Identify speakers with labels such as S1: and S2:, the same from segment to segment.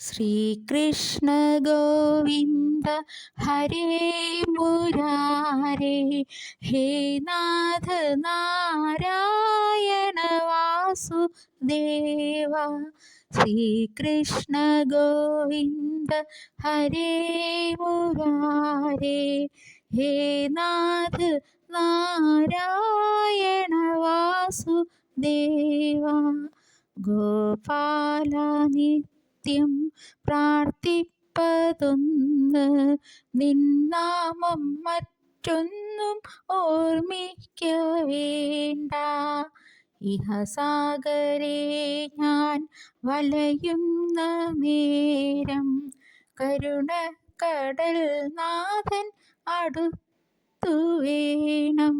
S1: ശ്രീകൃഷ്ണ ഗോവിന്ദ ഹരേ മുരാരേ, ഹേ നാഥ നാരായണ വാസുദേവ. ശ്രീകൃഷ്ണ ഗോവിന്ദ ഹരേ മുരാരേ, ഹേ നാഥ നാരായണ വാസുദേവ. ഗോപാല നിത്യം പ്രാർത്ഥിപ്പതൊന്ന്, നിന്നാമം മറ്റൊന്നും ഓർമ്മിക്ക വേണ്ട. ഇഹസാഗരേ ഞാൻ വലയുന്ന നേരം, കരുണക്കടൽ നാഥൻ അടുത്തു വേണം.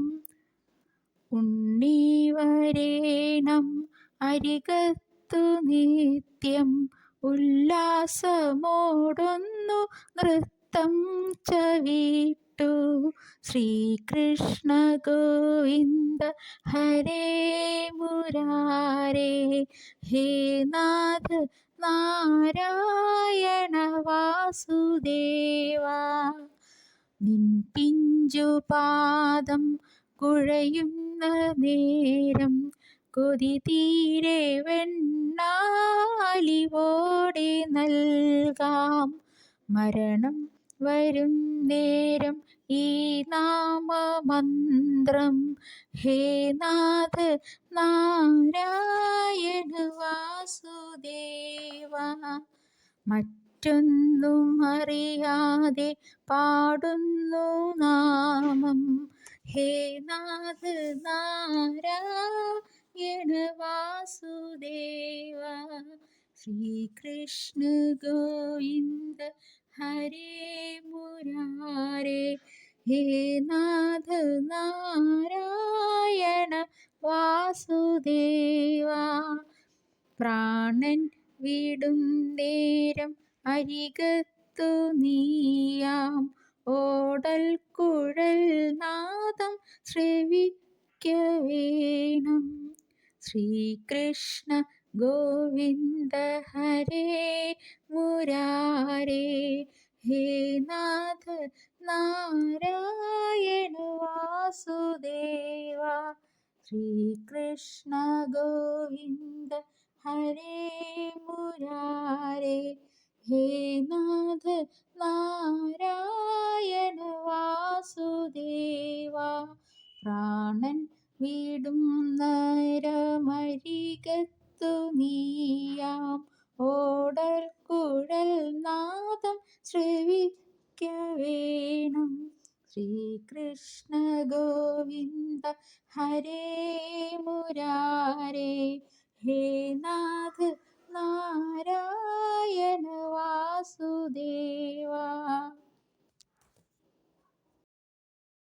S1: ഉണ്ണി വരേണം അരികത്തു നിത്യം, ഉല്ലാസമോടൊന്നു നൃത്തം ചവിട്ടു. ശ്രീകൃഷ്ണ ഗോവിന്ദ ഹരേ മുരാരേ, ഹേ നാഥ നാരായണ വാസുദേവ. നിൻ പിഞ്ചുപാദം കുഴയുന്ന നേരം, കൊതി തീരെ വെണ്ണാലിവോടെ നൽകാം. മരണം വരും നേരം ഈ നാമമന്ത്രം, ഹേ നാഥ നാരായണ വാസുദേവ. മറ്റൊന്നും അറിയാതെ പാടുന്നു നാമം, ഹേ നാഥ നാരായണ വാസുദേവ. ശ്രീകൃഷ്ണ ഗോവിന്ദ ഹരേ മുരാരേ, ഹേ നാഥ നാരായണ വാസുദേവ. പ്രാണൻ വിടും നേരം അരികത്തു നീയാം, ഓടൽ കുഴൽ നാദം ശ്രവിക്ക വേണം. ശ്രീകൃഷ്ണ ഗോവിന്ദ ഹരേ മുരാരേ, ഹേ നാഥ നാരായണ വാസുദേവ. ശ്രീകൃഷ്ണ ഗോവിന്ദ ഹരേ മുരാരേ, ഹേ നാഥ നാരായണ വാസുദേവ. പ്രാണൻ വിടും നേരമരികത്തു നീയാം, ഓടൽ കുഴൽ നാദം ശ്രവിക്ക വേണം. ശ്രീകൃഷ്ണ ഗോവിന്ദ ഹരേ മുരാരേ, ഹേ നാഥ